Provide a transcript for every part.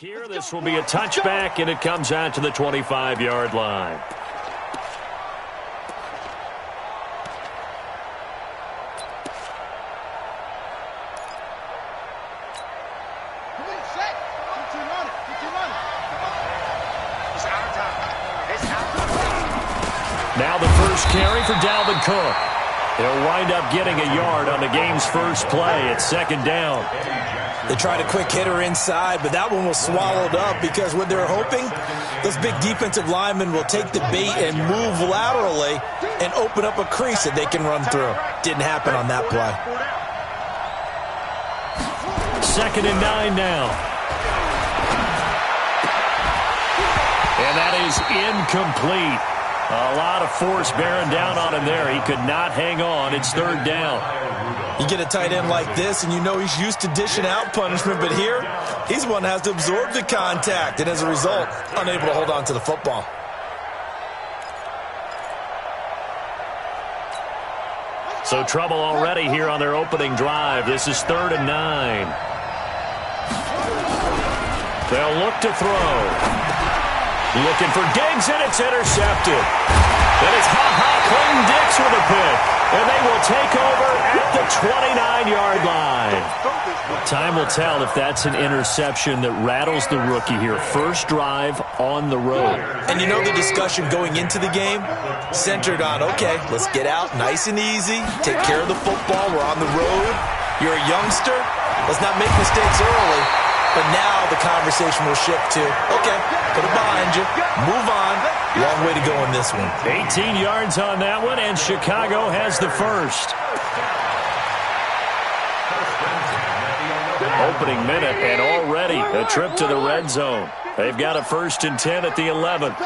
Here, this will be a touchback, and it comes out to the 25-yard line. Now the first carry for Dalvin Cook. He'll wind up getting a yard on the game's first play. It's second down. They tried a quick hitter inside, but that one was swallowed up because what they're hoping, those big defensive linemen will take the bait and move laterally and open up a crease that they can run through. Didn't happen on that play. Second and 9 now. And that is incomplete. A lot of force bearing down on him there. He could not hang on. It's third down. You get a tight end like this, and you know he's used to dishing out punishment, but here, he's one that has to absorb the contact, and as a result, unable to hold on to the football. So trouble already here on their opening drive. This is third and 9. They'll look to throw. Looking for Diggs, and it's intercepted. And it's Clinton Dix with a pick. And they will take over at the 29-yard line. Time will tell if that's an interception that rattles the rookie here. First drive on the road. And you know the discussion going into the game centered on, okay, let's get out nice and easy, take care of the football, we're on the road. You're a youngster, let's not make mistakes early. But now the conversation will shift to, okay, put it behind you, move on. Long way to go in this one. 18 yards on that one, and Chicago has the first. Opening minute, and already a trip to the red zone. They've got a 1st and 10 at the 11th.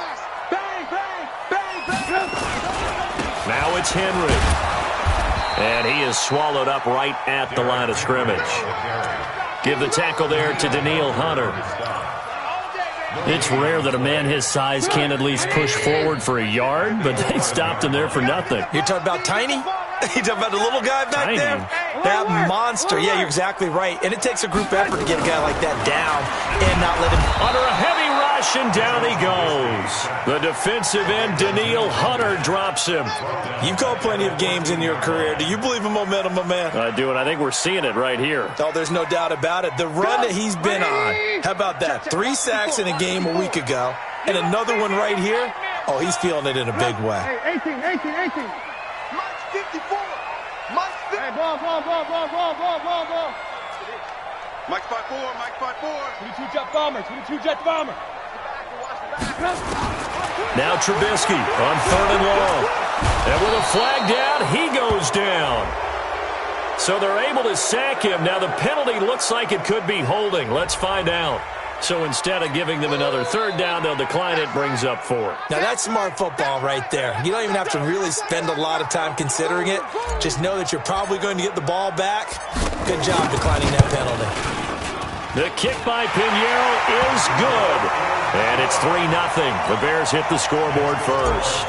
Now it's Henry. And he is swallowed up right at the line of scrimmage. Give the tackle there to Danielle Hunter. It's rare that a man his size can at least push forward for a yard, but they stopped him there for nothing. You're talking about Tiny? You're talking about the little guy back there? That monster. Yeah, you're exactly right. And it takes a group effort to get a guy like that down and not let him... Under a heavy rush, and down he goes. The defensive end, Danielle Hunter, drops him. You've called plenty of games in your career. Do you believe in momentum, my man? I do, and I think we're seeing it right here. Oh, there's no doubt about it. The run that he's been on, how about that? 3 sacks in a game a week ago, and another one right here. Oh, he's feeling it in a big way. 18. Mike's 54. Mike's 50. Hey, ball. Mike's 5'4", Mike's 5'4". 22 jet bomber. Now Trubisky on 3rd and long. And with a flag down, he goes down. So they're able to sack him. Now the penalty looks like it could be holding. Let's find out. So instead of giving them another 3rd down, they'll decline it, brings up 4. Now that's smart football right there. You don't even have to really spend a lot of time considering it. Just know that you're probably going to get the ball back. Good job declining that penalty. The kick by Pinheiro is good. And it's 3-0. The Bears hit the scoreboard first.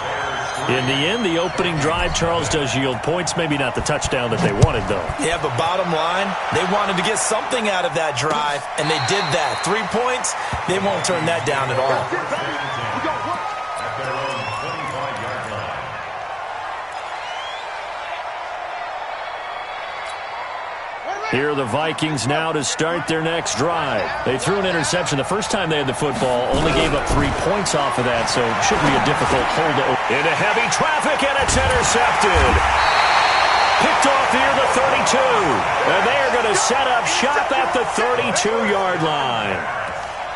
In the end, the opening drive, Charles, does yield points. Maybe not the touchdown that they wanted, though. Yeah, but bottom line, they wanted to get something out of that drive, and they did that. 3 points, they won't turn that down at all. Here are the Vikings now to start their next drive. They threw an interception the first time they had the football, only gave up 3 points off of that, so it shouldn't be a difficult hold to open. Into heavy traffic, and it's intercepted. Picked off near the 32. And they are going to set up shop at the 32-yard line.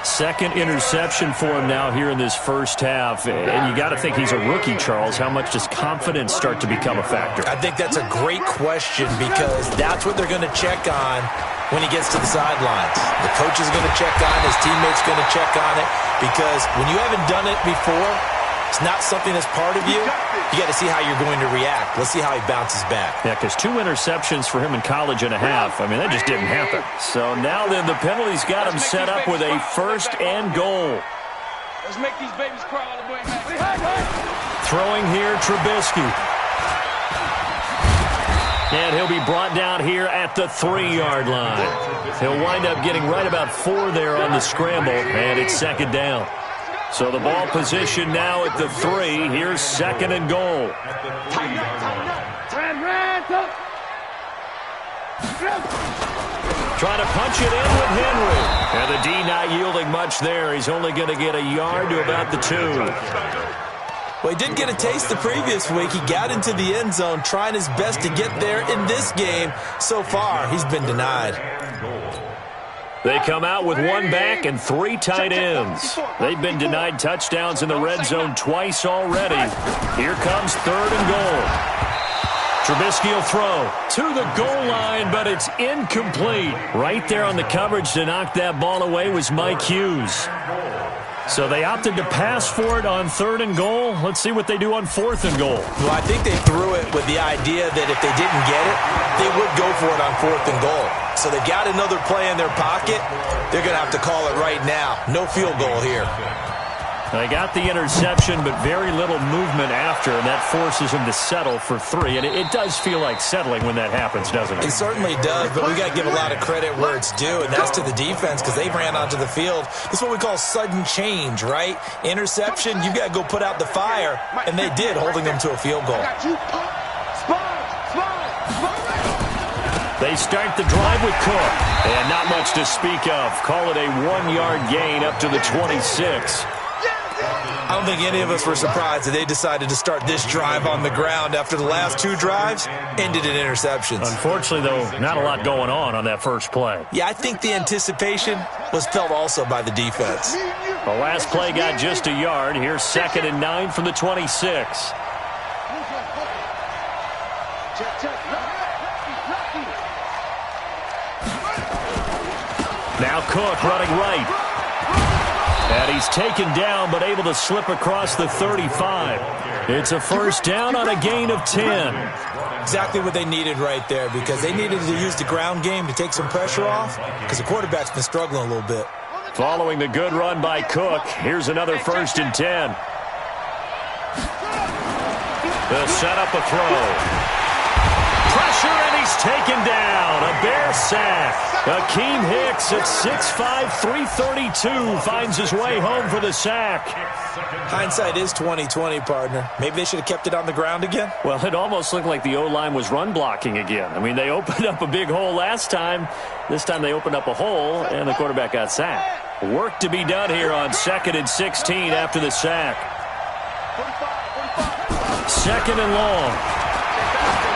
Second interception for him now here in this first half. And you got to think he's a rookie, Charles. How much does confidence start to become a factor? I think that's a great question because that's what they're going to check on when he gets to the sidelines. The coach is going to check on it. His teammates going to check on it because when you haven't done it before, it's not something that's part of you. You got to see how you're going to react. Let's see how he bounces back. Yeah, because 2 interceptions for him in college and a half. I mean, that just didn't happen. So now then the penalty's got him set up with a 1st and goal. Let's make these babies cry all the way back. Throwing here, Trubisky. And he'll be brought down here at the 3-yard line. He'll wind up getting right about 4 there on the scramble, and it's second down. So the ball position now at the 3. Here's second and goal. Trying to punch it in with Henry. And the D not yielding much there. He's only going to get a yard to about the 2. Well, he did get a taste the previous week. He got into the end zone trying his best to get there in this game. So far, he's been denied. They come out with 1 back and 3 tight ends. They've been denied touchdowns in the red zone twice already. Here comes 3rd and goal. Trubisky will throw to the goal line, but it's incomplete. Right there on the coverage to knock that ball away was Mike Hughes. So they opted to pass for it on 3rd and goal. Let's see what they do on 4th and goal. Well, I think they threw it with the idea that if they didn't get it, they would go for it on 4th and goal. So they got another play in their pocket. They're going to have to call it right now. No field goal here. They got the interception, but very little movement after, and that forces them to settle for 3. And it does feel like settling when that happens, doesn't it? It certainly does, but we got to give a lot of credit where it's due, and that's to the defense because they ran onto the field. This is what we call sudden change, right? Interception, you got to go put out the fire, and they did, holding them to a field goal. They start the drive with Cook, and not much to speak of. Call it a 1-yard gain up to the 26. I don't think any of us were surprised that they decided to start this drive on the ground after the last 2 drives ended in interceptions. Unfortunately, though, not a lot going on that first play. Yeah, I think the anticipation was felt also by the defense. The last play got just a yard. Here's 2nd and 9 from the 26. Now Cook running right. And he's taken down, but able to slip across the 35. It's a first down on a gain of 10. Exactly what they needed right there, because they needed to use the ground game to take some pressure off, because the quarterback's been struggling a little bit. Following the good run by Cook, here's another 1st and 10. They'll set up a throw. Pressure, and he's taken down. A Bear sack. Akeem Hicks at 6'5", 332 finds his way home for the sack. Hindsight is 20/20, partner. Maybe they should have kept it on the ground again. Well, it almost looked like the O-line was run blocking again. I mean, they opened up a big hole last time. This time they opened up a hole, and the quarterback got sacked. Work to be done here on 2nd and 16 after the sack. 2nd and long.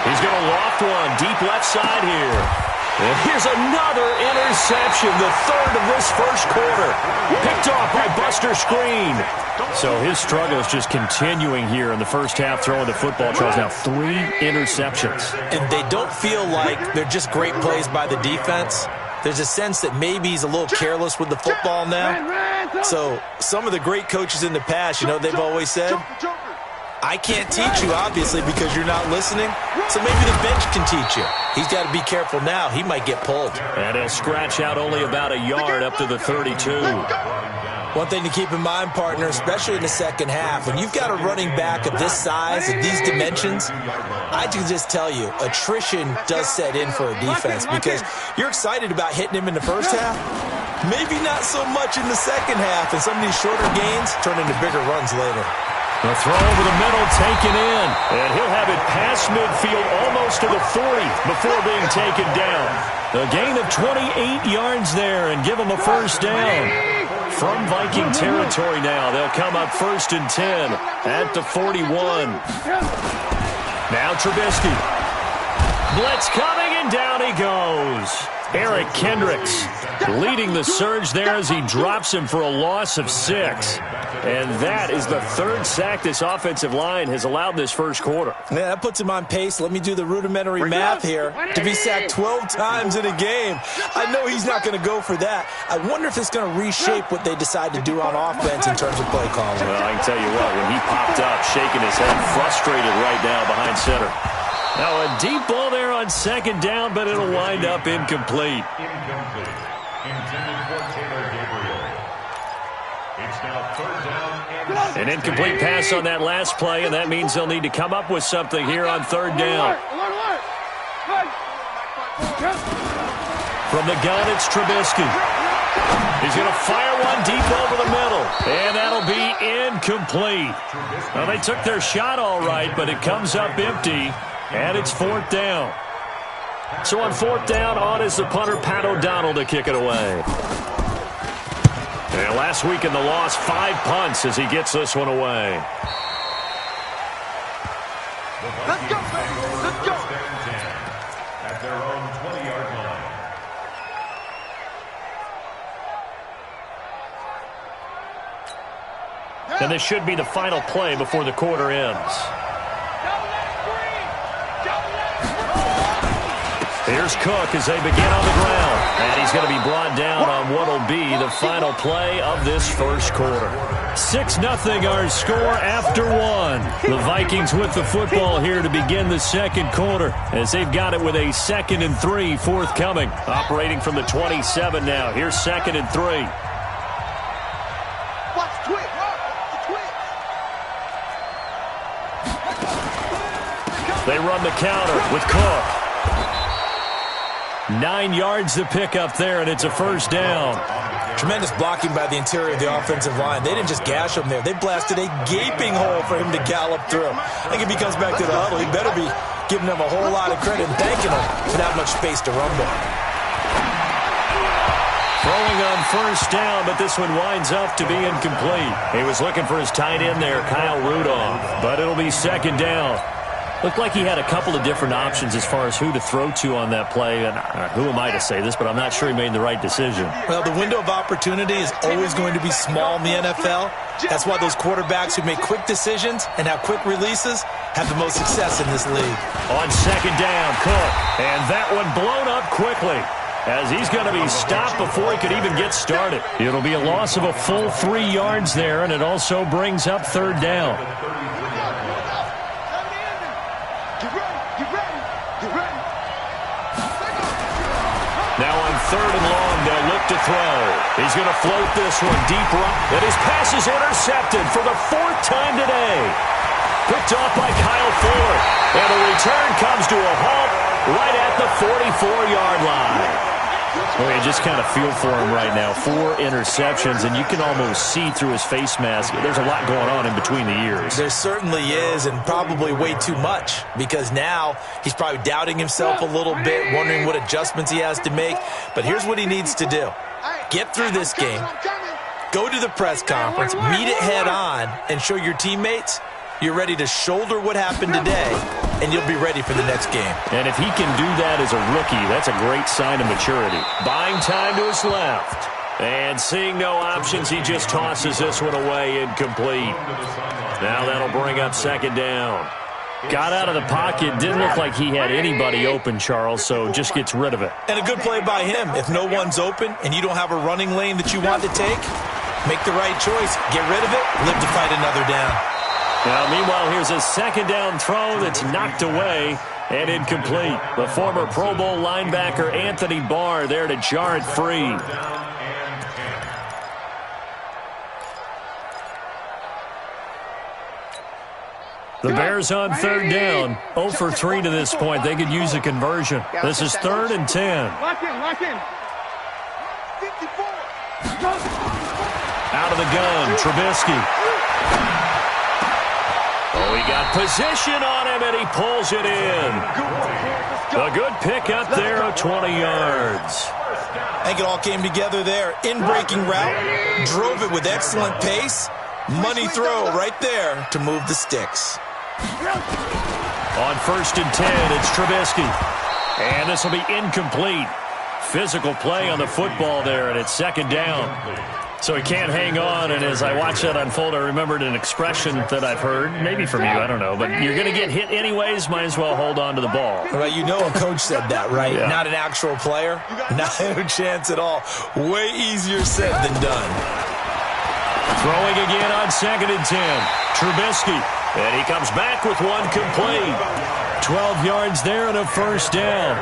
He's going to loft one deep left side here. And here's another interception, the 3rd of this first quarter. Picked off by Buster Skrine. So his struggle is just continuing here in the first half, throwing the football. Tries now 3 interceptions. And they don't feel like they're just great plays by the defense. There's a sense that maybe he's a little careless with the football now. So some of the great coaches in the past, you know, they've always said, I can't teach you, obviously, because you're not listening. So maybe the bench can teach you. He's got to be careful now. He might get pulled. And he'll scratch out only about a yard up to the 32. One thing to keep in mind, partner, especially in the second half, when you've got a running back of this size, of these dimensions, I can just tell you, attrition does set in for a defense because you're excited about hitting him in the first half. Maybe not so much in the second half, and some of these shorter gains turn into bigger runs later. The throw over the middle taken in, and he'll have it past midfield almost to the 40 before being taken down. A gain of 28 yards there and give him a first down. From Viking territory now, they'll come up 1st and 10 at the 41. Now Trubisky. Blitz coming, and down he goes. Eric Kendricks leading the surge there as he drops him for a loss of 6. And that is the 3rd sack this offensive line has allowed this first quarter. Yeah, that puts him on pace. Let me do the rudimentary math here. To be sacked 12 times in a game, I know he's not going to go for that. I wonder if it's going to reshape what they decide to do on offense in terms of play calling. Well, I can tell you what, when he popped up, shaking his head, frustrated right now behind center. Now a deep ball there on 2nd down, but it'll wind up incomplete. An incomplete pass on that last play, and that means they'll need to come up with something here on 3rd down. From the gun, it's Trubisky. He's going to fire one deep over the middle, and that'll be incomplete. Well, they took their shot all right, but it comes up empty, and it's 4th down. So on 4th down, on is the punter, Pat O'Donnell, to kick it away. And last week in the loss, 5 punts as he gets this one away. Let's go, baby. Let's go. At their own 20-yard line. And this should be the final play before the quarter ends. Here's Cook as they begin on the ground. And he's going to be brought down on what will be the final play of this first quarter. 6-0 our score after 1. The Vikings with the football here to begin the second quarter as they've got it with a 2nd and 3 forthcoming. Operating from the 27 now. Here's 2nd and 3. Watch twitch. They run the counter with Cook. 9 yards to pick up there, and it's a first down. Tremendous blocking by the interior of the offensive line. They didn't just gash him there. They blasted a gaping hole for him to gallop through. I think if he comes back to the huddle, he better be giving them a whole lot of credit and thanking them for that much space to rumble. Throwing on first down, but this one winds up to be incomplete. He was looking for his tight end there, Kyle Rudolph, but it'll be 2nd down. Looked like he had a couple of different options as far as who to throw to on that play. And who am I to say this, but I'm not sure he made the right decision. Well, the window of opportunity is always going to be small in the NFL. That's why those quarterbacks who make quick decisions and have quick releases have the most success in this league. On 2nd down, Cook. And that one blown up quickly as he's going to be stopped before he could even get started. It'll be a loss of a full 3 yards there, and it also brings up 3rd down. Now on 3rd and long, they'll look to throw. He's going to float this one deep right. And his pass is intercepted for the 4th time today. Picked off by Kyle Ford. And the return comes to a halt right at the 44-yard line. Well, you just kind of feel for him right now. 4 interceptions, and you can almost see through his face mask. There's a lot going on in between the ears. There certainly is, and probably way too much, because now he's probably doubting himself a little bit, wondering what adjustments he has to make. But here's what he needs to do. Get through this game, go to the press conference, meet it head on, and show your teammates you're ready to shoulder what happened today, and you'll be ready for the next game. And if he can do that as a rookie, that's a great sign of maturity. Buying time to his left. And seeing no options, he just tosses this one away incomplete. Now that'll bring up 2nd down. Got out of the pocket. Didn't look like he had anybody open, Charles, so just gets rid of it. And a good play by him. If no one's open and you don't have a running lane that you want to take, make the right choice. Get rid of it. Live to fight another down. Now, meanwhile, here's a 2nd down throw that's knocked away and incomplete. The former Pro Bowl linebacker Anthony Barr there to jar it free. The Bears on 3rd down. 0 for 3 to this point. They could use a conversion. This is 3rd and 10. Lock in. 54. Out of the gun, Trubisky. Oh, he got position on him, and he pulls it in. A good pickup there of 20 yards. I think it all came together there. In-breaking route, drove it with excellent pace. Money throw right there to move the sticks. On 1st and 10, it's Trubisky. And this will be incomplete. Physical play on the football there, and it's 2nd down. So he can't hang on, and as I watch that unfold, I remembered an expression that I've heard, maybe from you, I don't know, but you're going to get hit anyways, might as well hold on to the ball. Well, you know a coach said that, right? Yeah. Not an actual player. Not a chance at all. Way easier said than done. Throwing again on 2nd and 10. Trubisky, and he comes back with one complete. 12 yards there and a first down.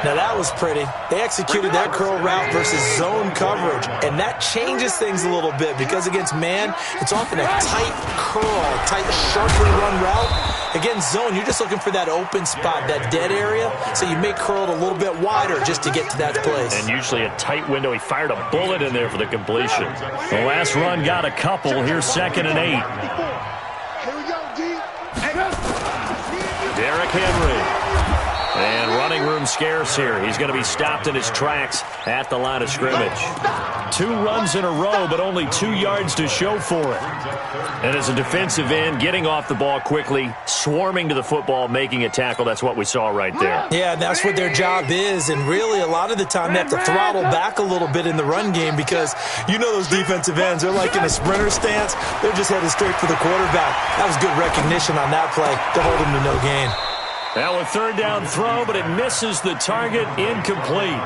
Now that was pretty. They executed that curl route versus zone coverage, and that changes things a little bit because against man, it's often a tight curl, tight, sharply run route. Against zone, you're just looking for that open spot, that dead area, so you may curl it a little bit wider just to get to that place. And usually a tight window. He fired a bullet in there for the completion. The last run got a couple. Here's 2nd and 8. Here we go, D. Derrick Henry. And running room scarce here. He's going to be stopped in his tracks at the line of scrimmage. 2 runs in a row, but only 2 yards to show for it. And as a defensive end, getting off the ball quickly, swarming to the football, making a tackle, that's what we saw right there. Yeah, that's what their job is, and really a lot of the time they have to throttle back a little bit in the run game because you know those defensive ends, they're like in a sprinter stance. They're just headed straight for the quarterback. That was good recognition on that play to hold him to no gain. Now a 3rd down throw, but it misses the target, incomplete.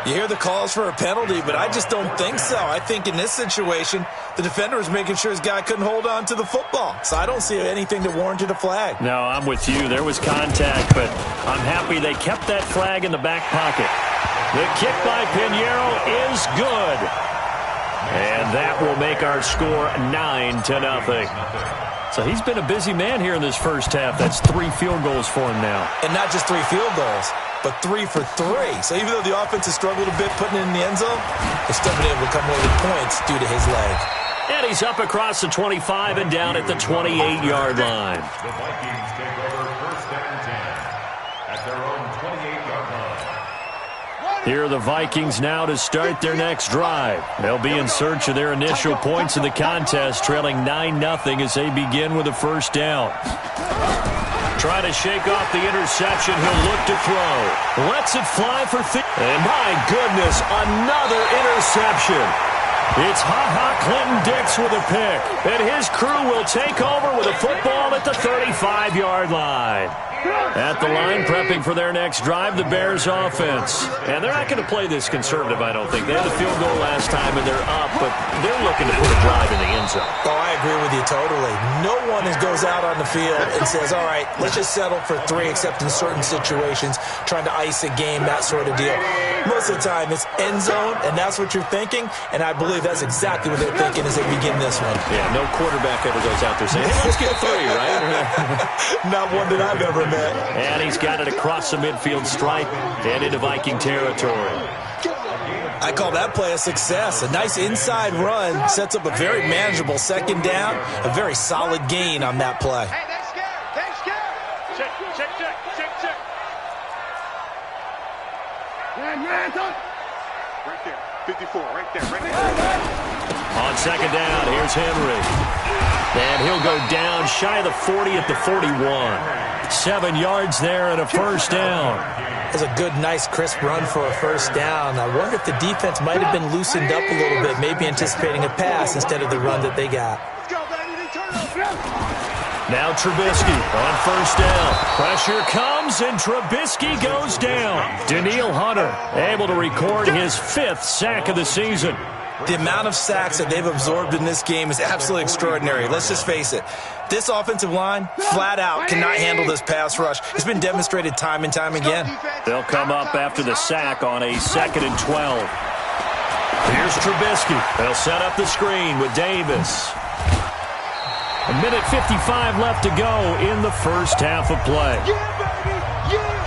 You hear the calls for a penalty, but I just don't think so. I think in this situation, the defender was making sure his guy couldn't hold on to the football. So I don't see anything that warranted a flag. No, I'm with you. There was contact, but I'm happy they kept that flag in the back pocket. The kick by Pinheiro is good. And that will make our score 9-0. So he's been a busy man here in this first half. That's 3 field goals for him now. And not just 3 field goals, but 3 for 3. So even though the offense has struggled a bit putting it in the end zone, they've still been able to come away with points due to his leg. And he's up across the 25 and down at the 28-yard line. The Vikings take over 1st and 10 at their own 28-yard line. Here are the Vikings now to start their next drive. They'll be in search of their initial points in the contest, trailing 9-0 as they begin with a 1st down. Trying to shake off the interception. He'll look to throw. Lets it fly for and my goodness, another interception. It's Ha-Ha Clinton-Dix with a pick. And his crew will take over with a football at the 35-yard line. At the line, prepping for their next drive, the Bears offense. And they're not going to play this conservative, I don't think. They had a field goal last time, and they're up, but they're looking to put a drive in the end zone. Oh, I agree with you totally. No one goes out on the field and says, all right, let's just settle for 3, except in certain situations, trying to ice a game, that sort of deal. Most of the time, it's end zone, and that's what you're thinking, and I believe that's exactly what they're thinking as they begin this one. Yeah, no quarterback ever goes out there saying, hey, let's get 3, right? Not one that I've ever met. And he's got it across the midfield stripe and into Viking territory. I call that play a success. A nice inside run sets up a very manageable 2nd down, a very solid gain on that play. Hey, they're scared. They're scared. Check. Right there. 54, right there. On 2nd down, here's Henry. And he'll go down shy of the 40 at the 41. 7 yards there and a 1st down. That's a good, nice, crisp run for a 1st down. I wonder if the defense might have been loosened up a little bit, maybe anticipating a pass instead of the run that they got. Let's go, baby. Turn up. Now Trubisky on 1st down. Pressure comes, and Trubisky goes down. Danielle Hunter able to record his 5th sack of the season. The amount of sacks that they've absorbed in this game is absolutely extraordinary. Let's just face it. This offensive line, flat out, cannot handle this pass rush. It's been demonstrated time and time again. They'll come up after the sack on a 2nd and 12. Here's Trubisky. They'll set up the screen with Davis. 1:55 left to go in the first half of play. Yeah, baby. Yeah.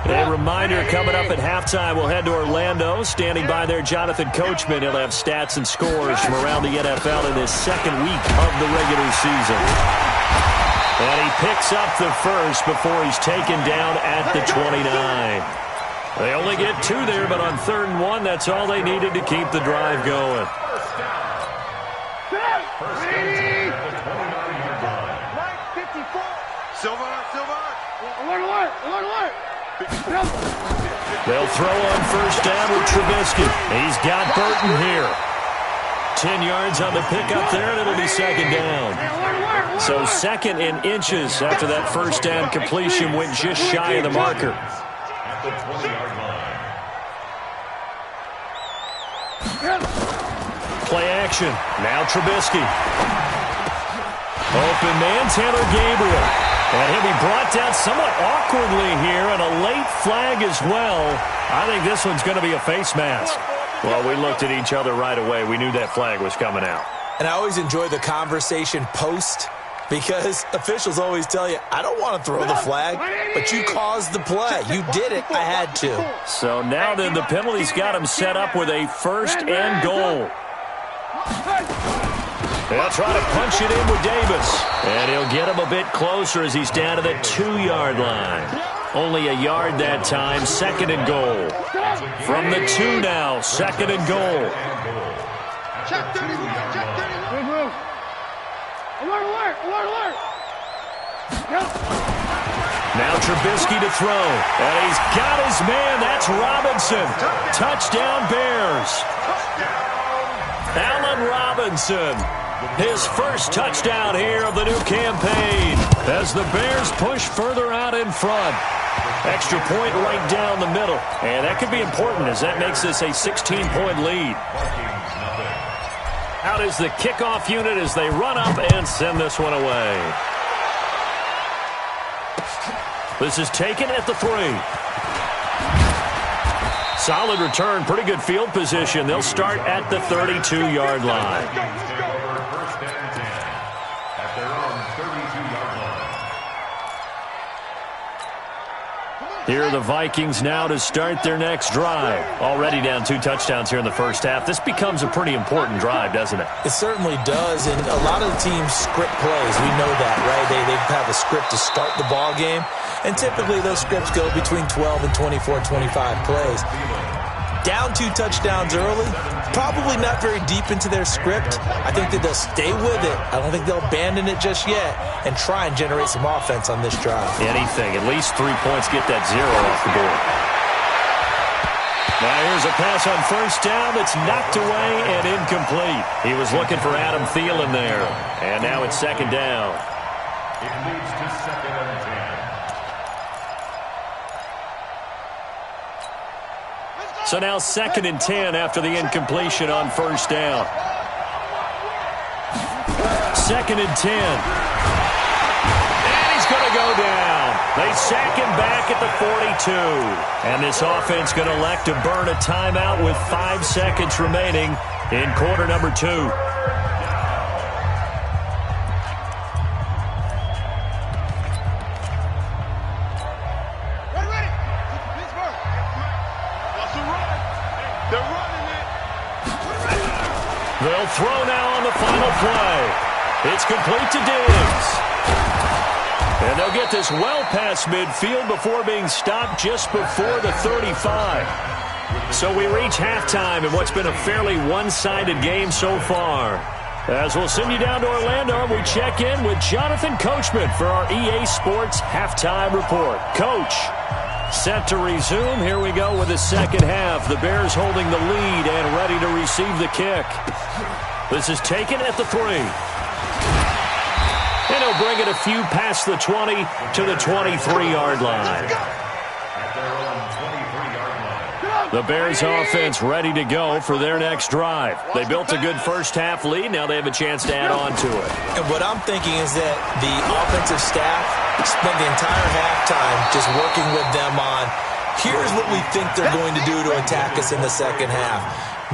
A reminder coming up at halftime, we'll head to Orlando. Standing by there, Jonathan Coachman. He'll have stats and scores from around the NFL in this 2nd week of the regular season. And he picks up the 1st before he's taken down at the 29. They only get 2 there, but on 3rd and 1, that's all they needed to keep the drive going. First and 10 at the 29-yard line. Right, 54. Silver. Alert. They'll throw on 1st down with Trubisky. He's got Burton here. 10 yards on the pickup there, and it'll be 2nd down. So 2nd in inches after that 1st down completion went just shy of the marker. At the 20-yard line. Play action. Now Trubisky. Open man, Taylor Gabriel. And he'll be brought down somewhat awkwardly here, and a late flag as well. I think this one's going to be a face mask. Well, we looked at each other right away. We knew that flag was coming out. And I always enjoy the conversation post, because officials always tell you, I don't want to throw the flag, but you caused the play. You did it. I had to. So now then the penalty's got him set up with a first and goal. They'll try to punch it in with Davis. And he'll get him a bit closer as he's down to the 2-yard line. Only a yard that time, second and goal. From the 2 now, second and goal. Check 31, check 31. Alert, alert, alert, alert. Now Trubisky to throw. And he's got his man. That's Robinson. Touchdown Bears. Allen Robinson. His first touchdown here of the new campaign as the Bears push further out in front. Extra point right down the middle. And that could be important as that makes this a 16-point lead. Out is the kickoff unit as they run up and send this one away. This is taken at the 3. Solid return, pretty good field position. They'll start at the 32-yard line. Here are the Vikings now to start their next drive. Already down 2 touchdowns here in the first half. This becomes a pretty important drive, doesn't it? It certainly does, and a lot of the teams script plays. We know that, right? They have a script to start the ball game, and typically those scripts go between 12 and 24, 25 plays. Down 2 touchdowns early, probably not very deep into their script. I think that they'll stay with it. I don't think they'll abandon it just yet and try and generate some offense on this drive. Anything. At least 3 points, get that 0 off the board. Now here's a pass on first down that's knocked away and incomplete. He was looking for Adam Thielen there. And now it's second down. It leads to second and 10. So now second and 10 after the incompletion on first down. Second and 10. And he's going to go down. They sack him back at the 42. And this offense going to elect to burn a timeout with 5 seconds remaining in quarter number 2. They'll throw now on the final play. It's complete to Diggs. And they'll get this well past midfield before being stopped just before the 35. So we reach halftime in what's been a fairly one-sided game so far. As we'll send you down to Orlando, and we check in with Jonathan Coachman for our EA Sports Halftime Report. Coach, set to resume. Here we go with the second half. The Bears holding the lead and ready to receive the kick. This is taken at the 3. And he'll bring it a few past the 20 to the 23-yard line. The Bears offense ready to go for their next drive. They built a good first-half lead. Now they have a chance to add on to it. And what I'm thinking is that the offensive staff spent the entire halftime just working with them on, here's what we think they're going to do to attack us in the second half.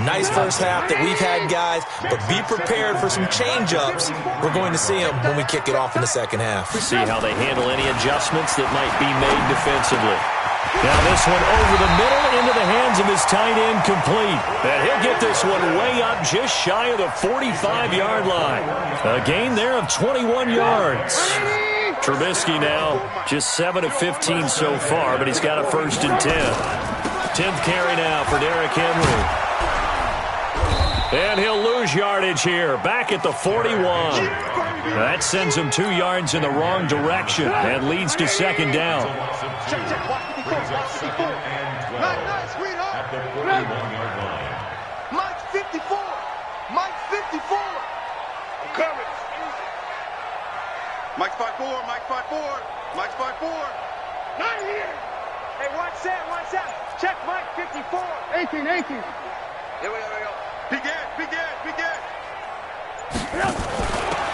Nice first half that we've had, guys, but be prepared for some change-ups. We're going to see them when we kick it off in the second half. See how they handle any adjustments that might be made defensively. Now this one over the middle into the hands of his tight end, complete. And he'll get this one way up just shy of the 45-yard line. A gain there of 21 yards. Trubisky now just 7 of 15 so far, but he's got a first and 10. 10th carry now for Derrick Henry. And he'll lose yardage here, back at the 41. That sends him 2 yards in the wrong direction and leads to second down. Mike 54. Mike 54. I'm coming. Mike 54. Mike 54. Mike 54. Not here. Hey, watch that. Watch that. Check Mike 54. 18. Here we go.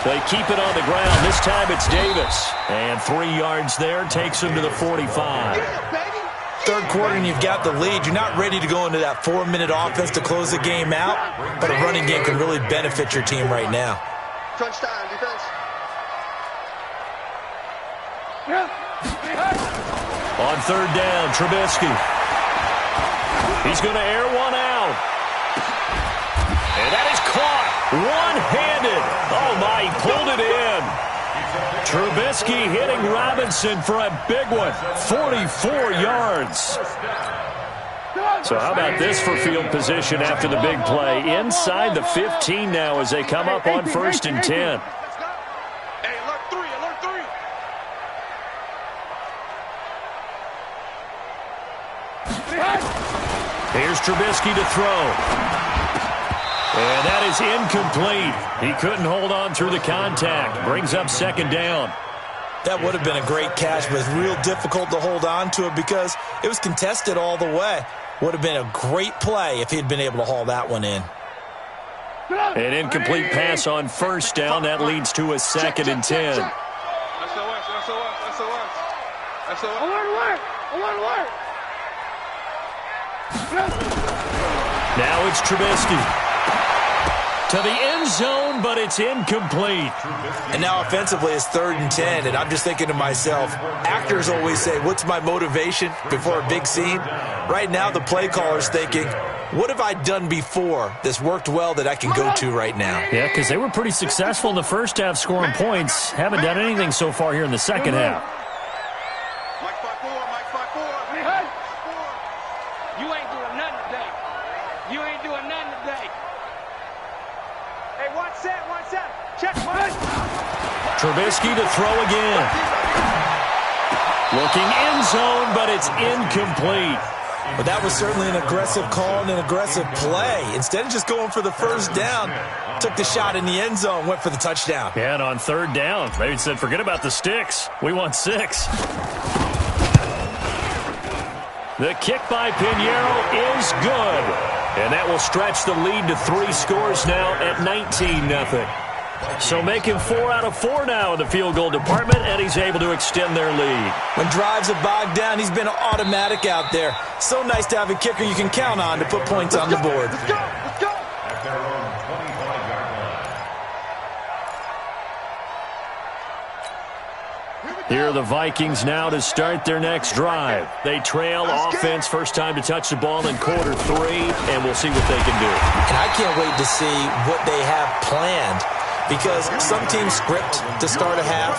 They keep it on the ground. This time it's Davis. And 3 yards there takes him to the 45. Third quarter and you've got the lead. You're not ready to go into that 4-minute offense to close the game out, but a running game can really benefit your team right now. Crunch time, defense. On third down, Trubisky. He's going to air one out. And that is caught one-handed. Oh, my, he pulled it in. Trubisky hitting Robinson for a big one, 44 yards. So how about this for field position after the big play? Inside the 15 now as they come up on 1st and 10. Hey, alert 3, alert 3. Here's Trubisky to throw. And that is incomplete. He couldn't hold on through the contact. Brings up 2nd down. That would have been a great catch, but it's real difficult to hold on to it because it was contested all the way. Would have been a great play if he'd been able to haul that one in. An incomplete pass on 1st down. That leads to a 2nd and 10. SOS, SOS, SOS. SOS. Alert, alert, alert. Now it's Trubisky. To the end zone, but it's incomplete. And now offensively it's 3rd and 10, and I'm just thinking to myself, actors always say, what's my motivation before a big scene? Right now the play caller's thinking, what have I done before that's worked well that I can go to right now? Yeah, because they were pretty successful in the first half scoring points. Haven't done anything so far here in the second half. Mike 5-4, Mike 5-4. You ain't doing nothing today. You ain't doing nothing today. Hey, one set. Check one. Trubisky to throw again. Looking end zone, but it's incomplete. But that was certainly an aggressive call and an aggressive play. Instead of just going for the 1st down, took the shot in the end zone, went for the touchdown. Yeah, and on 3rd down, maybe said, forget about the sticks. We want 6. The kick by Pinheiro is good. And that will stretch the lead to 3 scores now at 19-0. So making 4 out of 4 now in the field goal department, and he's able to extend their lead. When drives are bogged down, he's been automatic out there. So nice to have a kicker you can count on to put points on the board. Let's go, let's go. At their own 25-yard line. Here are the Vikings now to start their next drive. They trail offense, first time to touch the ball in quarter 3, and we'll see what they can do. And I can't wait to see what they have planned, because some teams script to start a half.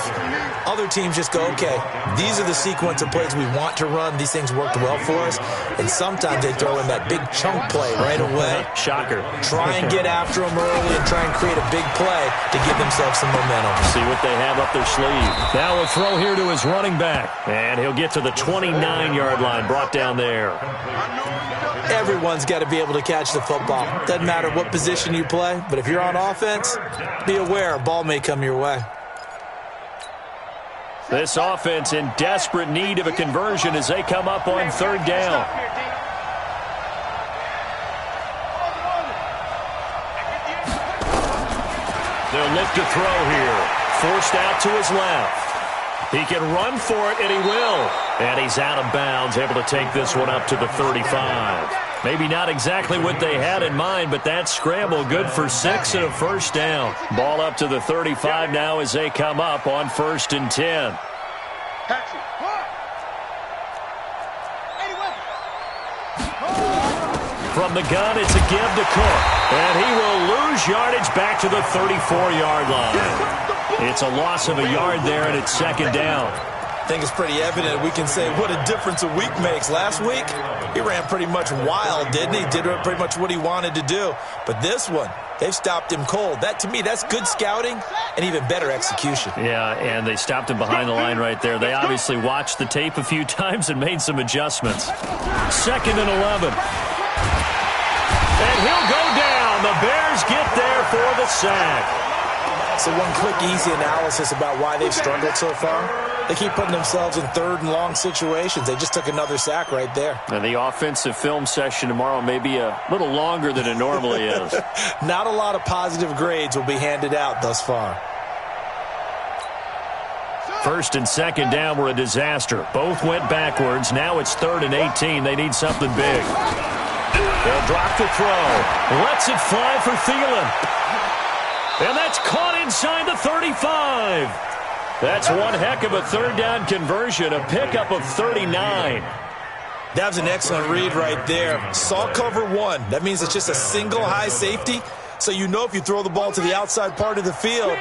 Other teams just go, okay, these are the sequence of plays we want to run. These things worked well for us. And sometimes they throw in that big chunk play right away. Shocker. Try and get after them early and try and create a big play to give themselves some momentum. See what they have up their sleeve. Now a throw here to his running back. And he'll get to the 29-yard line, brought down there. Everyone's got to be able to catch the football. Doesn't matter what position you play, but if you're on offense, be aware a ball may come your way. This offense in desperate need of a conversion as they come up on 3rd down. They'll look to throw here. Forced out to his left. He can run for it, and he will. And he's out of bounds, able to take this one up to the 35. Maybe not exactly what they had in mind, but that scramble good for 6 and a first down. Ball up to the 35 now as they come up on 1st and 10. From the gun, it's a give to Cook. And he will lose yardage back to the 34-yard line. It's a loss of a yard there, and it's 2nd down. I think it's pretty evident we can say what a difference a week makes. Last week, he ran pretty much wild, didn't he? Did pretty much what he wanted to do. But this one, they've stopped him cold. That, to me, that's good scouting and even better execution. Yeah, and they stopped him behind the line right there. They obviously watched the tape a few times and made some adjustments. 2nd and 11. And he'll go down. The Bears get there for the sack. So one quick, easy analysis about why they've struggled so far. They keep putting themselves in 3rd and long situations. They just took another sack right there. And the offensive film session tomorrow may be a little longer than it normally is. Not a lot of positive grades will be handed out thus far. First and second down were a disaster. Both went backwards. Now it's 3rd and 18. They need something big. They'll drop the throw. Lets it fly for Thielen. And that's caught inside the 35. That's one heck of a third down conversion, a pickup of 39. That was an excellent read right there. Saw cover one. That means it's just a single high safety. So you know if you throw the ball to the outside part of the field,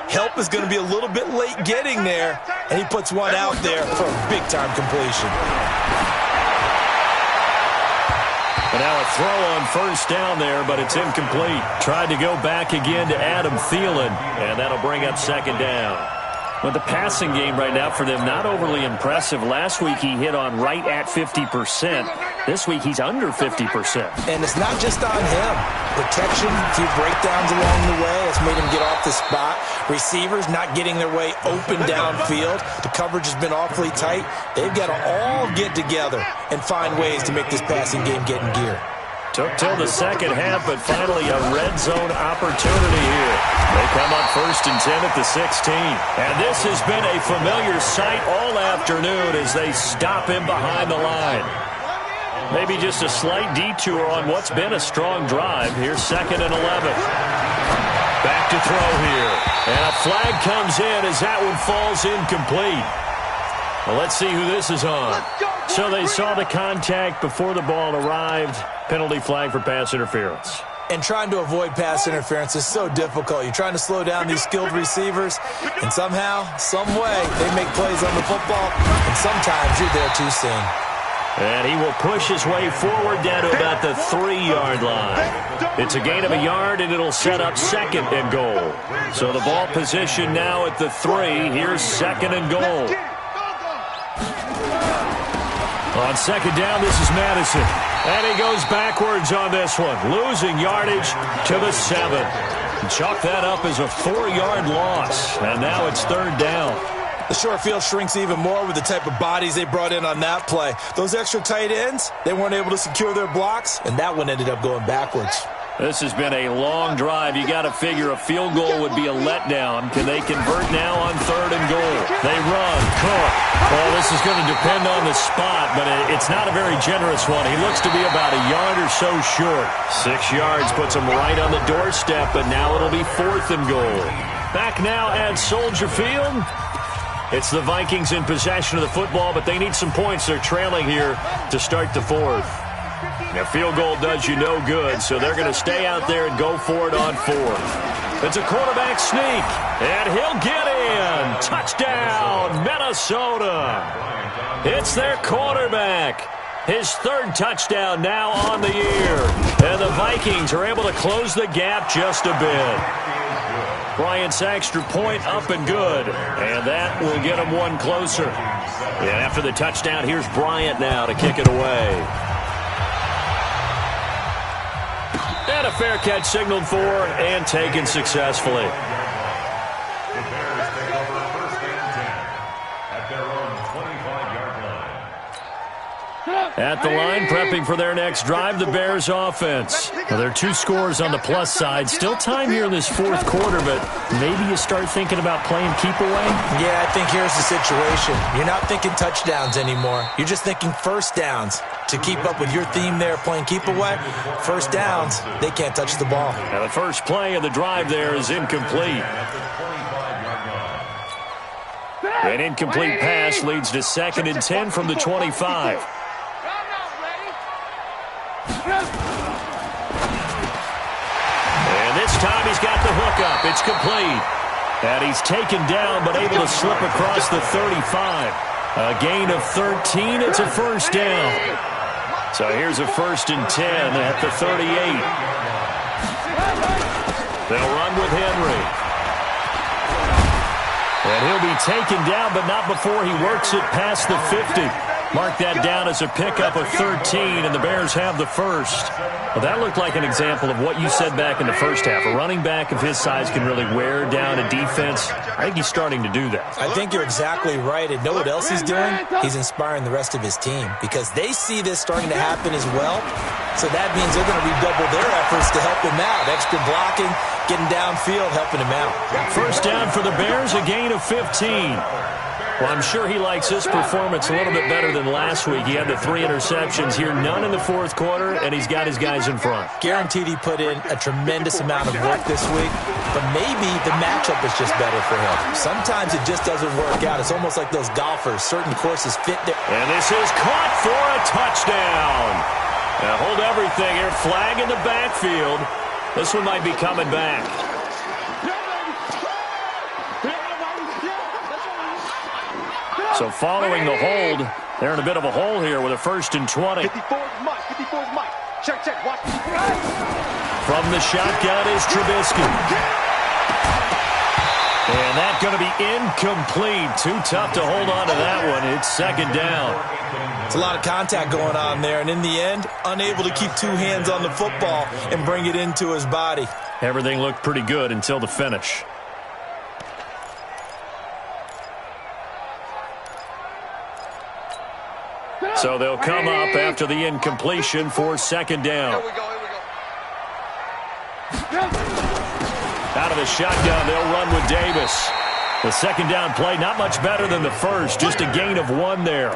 help is going to be a little bit late getting there. And he puts one out there for a big-time completion. And now a throw on first down there, but it's incomplete. Tried to go back again to Adam Thielen, and that'll bring up second down. But the passing game right now for them, not overly impressive. Last week he hit on right at 50%. This week he's under 50%. And it's not just on him. Protection, a few breakdowns along the way. That's made him get off the spot. Receivers not getting their way open downfield. The coverage has been awfully tight. They've got to all get together and find ways to make this passing game get in gear. Took till the second half, but finally a red zone opportunity here. They come up 1st and 10 at the 16. And this has been a familiar sight all afternoon as they stop him behind the line. Maybe just a slight detour on what's been a strong drive. Here's 2nd and 11. Back to throw here. And a flag comes in as that one falls incomplete. Well, let's see who this is on. So they saw the contact before the ball arrived. Penalty flag for pass interference. And trying to avoid pass interference is so difficult. You're trying to slow down these skilled receivers, and somehow, some way, they make plays on the football, and sometimes you're there too soon. And he will push his way forward down to about the 3-yard line. It's a gain of a yard, and it'll set up 2nd and goal. So the ball position now at the 3. Here's 2nd and goal. On 2nd down, this is Madison. And he goes backwards on this one, losing yardage to the 7. Chalk that up as a 4-yard loss. And now it's 3rd down. The short field shrinks even more with the type of bodies they brought in on that play. Those extra tight ends, they weren't able to secure their blocks, and that one ended up going backwards. This has been a long drive. You got to figure a field goal would be a letdown. Can they convert now on 3rd and goal? They run. Cook. Well, this is going to depend on the spot, but it's not a very generous one. He looks to be about a yard or so short. 6 yards puts him right on the doorstep, but now it'll be 4th and goal. Back now at Soldier Field. It's the Vikings in possession of the football, but they need some points. They're trailing here to start the 4th. A field goal does you no good, so they're going to stay out there and go for it on 4th. It's a quarterback sneak, and he'll get in. Touchdown, Minnesota. It's their quarterback. His 3rd touchdown now on the year. And the Vikings are able to close the gap just a bit. Bryant's extra point up and good, and that will get him one closer. And after the touchdown, here's Bryant now to kick it away. And a fair catch signaled for and taken successfully. The Bears take over 1st and 10 at their own 25-yard line. At the line, prepping for their next drive, the Bears offense. Well, there are 2 scores on the plus side. Still time here in this 4th quarter, but maybe you start thinking about playing keep away? Yeah, I think here's the situation. You're not thinking touchdowns anymore. You're just thinking first downs. To keep up with your theme there, playing keep away, first downs, they can't touch the ball. Now the first play of the drive there is incomplete. An incomplete pass leads to 2nd and 10 from the 25. And this time he's got the hook up. It's complete. And he's taken down but able to slip across the 35. A gain of 13. It's a first down. So here's a 1st and 10 at the 38. They'll run with Henry. And he'll be taken down, but not before he works it past the 50. Mark that down as a pickup of 13, and the Bears have the first. Well, that looked like an example of what you said back in the first half. A running back of his size can really wear down a defense. I think he's starting to do that. I think you're exactly right. And know what else he's doing? He's inspiring the rest of his team because they see this starting to happen as well. So that means they're going to redouble their efforts to help him out. Extra blocking, getting downfield, helping him out. First down for the Bears, a gain of 15. Well, I'm sure he likes his performance a little bit better than last week. He had the 3 interceptions here, none in the fourth quarter, and he's got his guys in front. Guaranteed he put in a tremendous amount of work this week, but maybe the matchup is just better for him. Sometimes it just doesn't work out. It's almost like those golfers. Certain courses fit their... And this is caught for a touchdown. Now hold everything here. Flag in the backfield. This one might be coming back. So following the hold, they're in a bit of a hole here with a 1st and 20. 54's Mike. 54's Mike. Check. Watch. From the shotgun is Trubisky. And that's going to be incomplete. Too tough to hold on to that one. It's 2nd down. It's a lot of contact going on there, and in the end, unable to keep 2 hands on the football and bring it into his body. Everything looked pretty good until the finish. So they'll come up after the incompletion for 2nd down. Here we go. Out of the shotgun, they'll run with Davis. The 2nd down play, not much better than the first, just a gain of 1 there.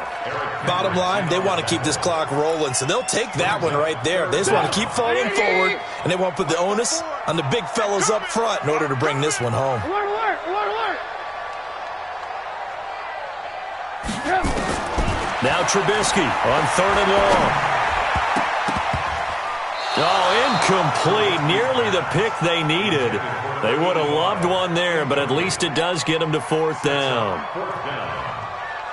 Bottom line, they want to keep this clock rolling, so they'll take that one right there. They just want to keep falling forward, and they want to put the onus on the big fellas up front in order to bring this one home. Alert. Now Trubisky on 3rd and long. Oh, incomplete. Nearly the pick they needed. They would have loved one there, but at least it does get them to 4th down.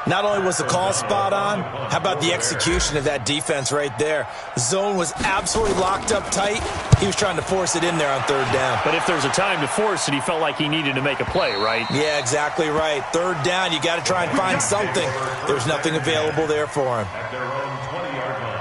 Not only was the call spot on, how about the execution of that defense right there? The zone was absolutely locked up tight. He was trying to force it in there on 3rd down. But if there's a time to force it, he felt like he needed to make a play, right? Yeah, exactly right. 3rd down, you got to try and find something. There's nothing available there for him. At their own 20-yard line.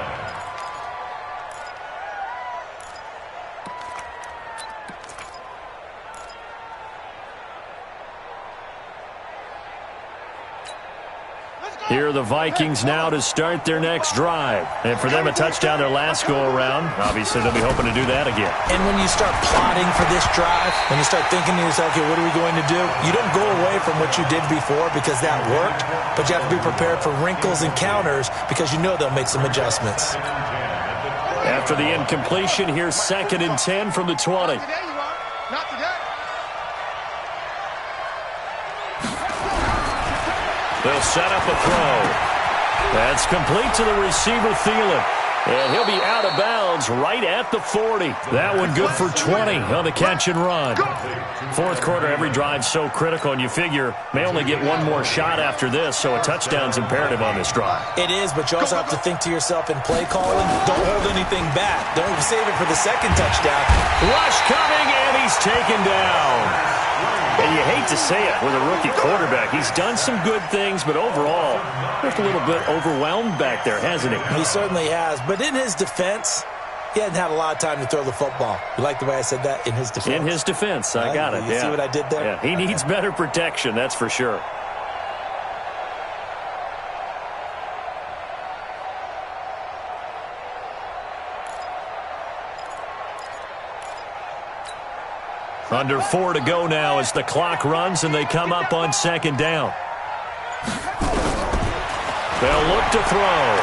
Here are the Vikings now to start their next drive. And for them, a touchdown their last go-around. Obviously, they'll be hoping to do that again. And when you start plotting for this drive, when you start thinking to yourself, okay, what are we going to do? You don't go away from what you did before because that worked, but you have to be prepared for wrinkles and counters because you know they'll make some adjustments. After the incompletion, here's 2nd and 10 from the 20. Not today. They'll set up a throw. That's complete to the receiver, Thielen. And he'll be out of bounds right at the 40. That one good for 20 on the catch and run. 4th quarter, every drive so critical, and you figure may only get 1 more shot after this, so a touchdown's imperative on this drive. It is, but you also have to think to yourself in play calling, don't hold anything back. Don't save it for the 2nd touchdown. Rush coming, and he's taken down. And you hate to say it with a rookie quarterback. He's done some good things, but overall, just a little bit overwhelmed back there, hasn't he? He certainly has, but in his defense, he hasn't had a lot of time to throw the football. You like the way I said that? In his defense? In his defense, I got it. You see what I did there? Yeah, he needs better protection, that's for sure. Under 4 to go now as the clock runs and they come up on 2nd down. They'll look to throw.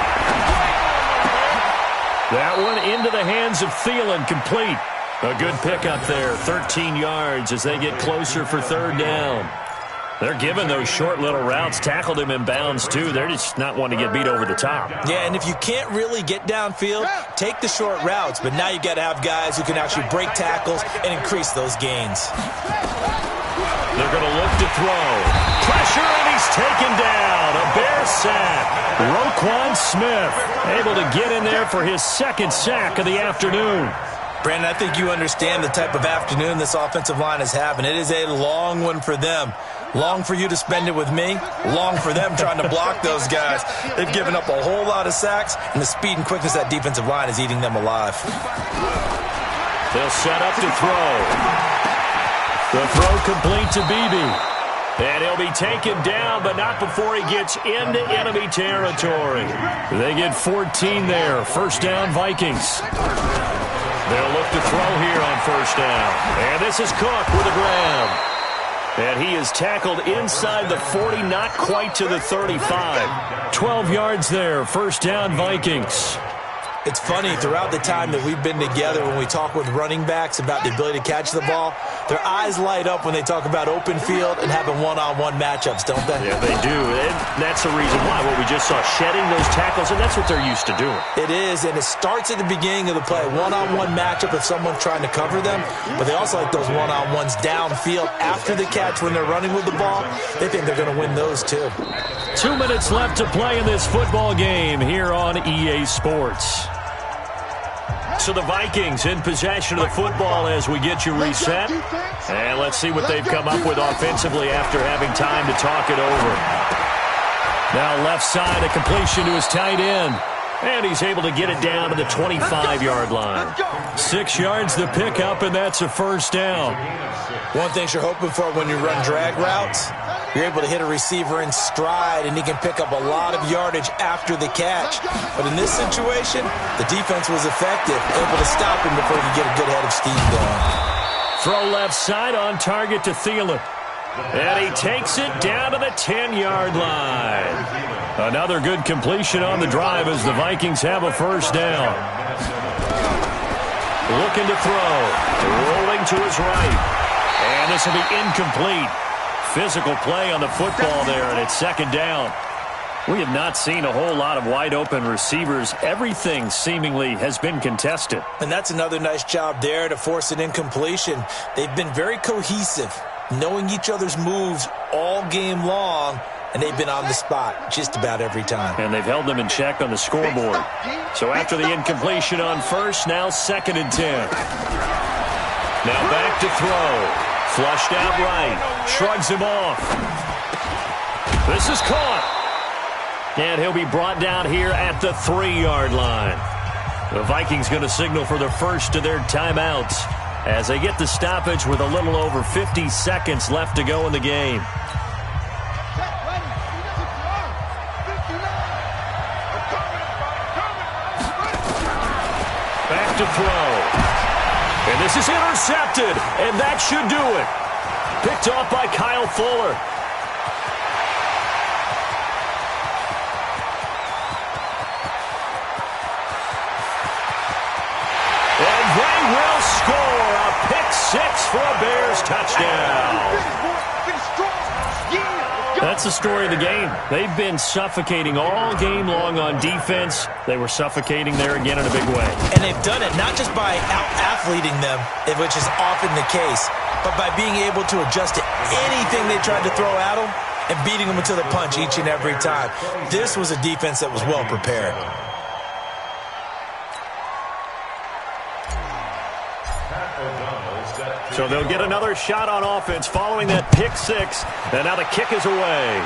That one into the hands of Thielen, complete. A good pickup there, 13 yards as they get closer for 3rd down. They're giving those short little routes, tackled him in bounds too. They're just not wanting to get beat over the top. Yeah, and if you can't really get downfield, take the short routes. But now you got to have guys who can actually break tackles and increase those gains. They're going to look to throw. Pressure, and he's taken down. A Bear sack. Roquan Smith able to get in there for his 2nd sack of the afternoon. Brandon, I think you understand the type of afternoon this offensive line is having. It is a long one for them. Long for you to spend it with me. Long for them trying to block those guys. They've given up a whole lot of sacks, and the speed and quickness of that defensive line is eating them alive. They'll set up to throw. The throw complete to Beebe. And he'll be taken down, but not before he gets into enemy territory. They get 14 there. 1st down, Vikings. They'll look to throw here on 1st down. And this is Cook with the ground. And he is tackled inside the 40, not quite to the 35. 12 yards there, first down Vikings. It's funny, throughout the time that we've been together, when we talk with running backs about the ability to catch the ball, their eyes light up when they talk about open field and having one-on-one matchups, don't they? Yeah, they do. And that's the reason why. What we just saw, shedding those tackles, and that's what they're used to doing. It is, and it starts at the beginning of the play. One-on-one matchup if someone's trying to cover them, but they also like those one-on-ones downfield after the catch when they're running with the ball. They think they're going to win those, too. 2 minutes left to play in this football game here on EA Sports. So the Vikings in possession of the football as we get you reset. And let's see what they've come up with offensively after having time to talk it over. Now left side, a completion to his tight end. And he's able to get it down to the 25-yard line. 6 yards the pickup, and that's a first down. One thing you're hoping for when you run drag routes, you're able to hit a receiver in stride, and he can pick up a lot of yardage after the catch. But in this situation, the defense was effective, able to stop him before he could get a good head of steam going. Throw left side on target to Thielen. And he takes it down to the 10-yard line. Another good completion on the drive as the Vikings have a first down. Looking to throw. Rolling to his right. And this will be incomplete. Physical play on the football there, and it's second down. We have not seen a whole lot of wide-open receivers. Everything seemingly has been contested. And that's another nice job there to force an incompletion. They've been very cohesive, knowing each other's moves all game long, and they've been on the spot just about every time. And they've held them in check on the scoreboard. So after the incompletion on first, now 2nd and 10. Now back to throw. Flushed out right. Shrugs him off. This is caught. And he'll be brought down here at the 3-yard line. The Vikings going to signal for the first of their timeouts as they get the stoppage with a little over 50 seconds left to go in the game. Back to throw. And this is intercepted, and that should do it. Picked off by Kyle Fuller. And they will score a pick six for a Bears touchdown. That's the story of the game. They've been suffocating all game long on defense. They were suffocating there again in a big way. And they've done it not just by out-athleting them, which is often the case, but by being able to adjust to anything they tried to throw at them and beating them into the punch each and every time. This was a defense that was well prepared. So they'll get another shot on offense following that pick six. And now the kick is away.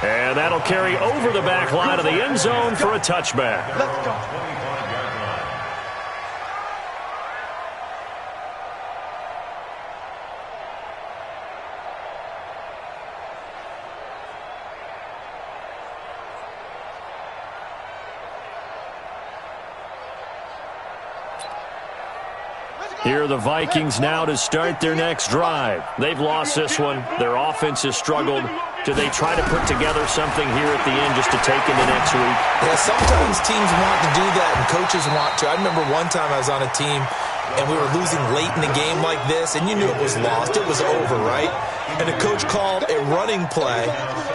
And that'll carry over the back line of the end zone for a touchback. Let's go. Here are the Vikings now to start their next drive. They've lost this one. Their offense has struggled. Do they try to put together something here at the end just to take into next week? Yeah, sometimes teams want to do that and coaches want to. I remember one time I was on a team and we were losing late in the game like this, and you knew it was lost. It was over, right? And the coach called a running play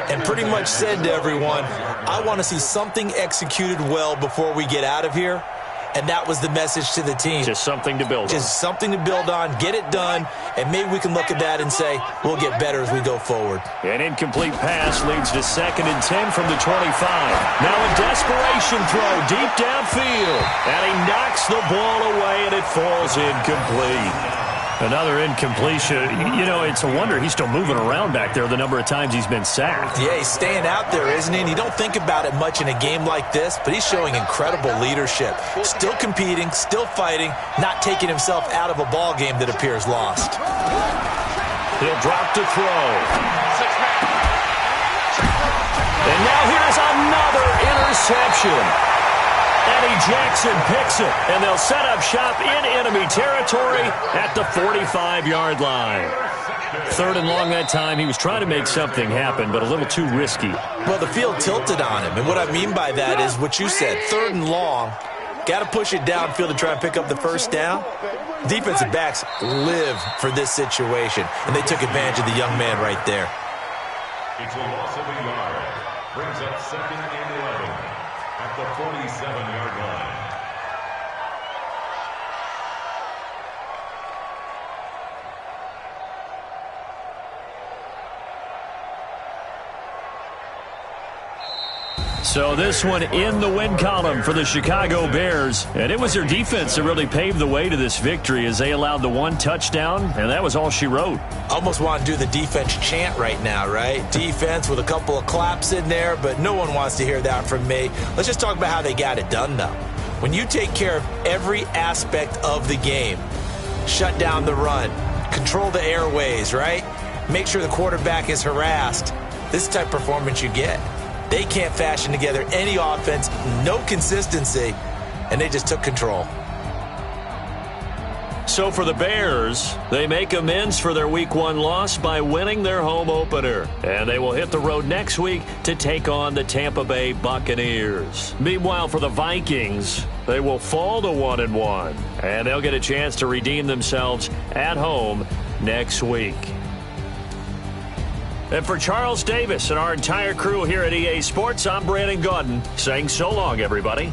and pretty much said to everyone, I want to see something executed well before we get out of here. And that was the message to the team. Just something to build on. Just something to build on, get it done, and maybe we can look at that and say, we'll get better as we go forward. An incomplete pass leads to 2nd and 10 from the 25. Now a desperation throw deep downfield. And he knocks the ball away, and it falls incomplete. Another incompletion. You know, it's a wonder he's still moving around back there the number of times he's been sacked. Yeah, he's staying out there, isn't he? And you don't think about it much in a game like this, but he's showing incredible leadership. Still competing, still fighting, not taking himself out of a ball game that appears lost. He'll drop to throw. And now here's another interception. Eddie Jackson picks it, and they'll set up shop in enemy territory at the 45-yard line. 3rd and long that time. He was trying to make something happen, but a little too risky. Well, the field tilted on him, and what I mean by that is what you said, 3rd and long. Got to push it downfield to try and pick up the first down. Defensive backs live for this situation, and they took advantage of the young man right there. It's a loss of a yard. Brings up 2nd and 11 at the 47-yard line. So this one in the win column for the Chicago Bears. And it was their defense that really paved the way to this victory as they allowed the 1 touchdown, and that was all she wrote. Almost want to do the defense chant right now, right? Defense with a couple of claps in there, but no one wants to hear that from me. Let's just talk about how they got it done, though. When you take care of every aspect of the game, shut down the run, control the airways, right? Make sure the quarterback is harassed. This is the type of performance you get. They can't fashion together any offense, no consistency, and they just took control. So for the Bears, they make amends for their Week 1 loss by winning their home opener. And they will hit the road next week to take on the Tampa Bay Buccaneers. Meanwhile, for the Vikings, they will fall to 1-1. And they'll get a chance to redeem themselves at home next week. And for Charles Davis and our entire crew here at EA Sports, I'm Brandon Gaudin saying so long, everybody.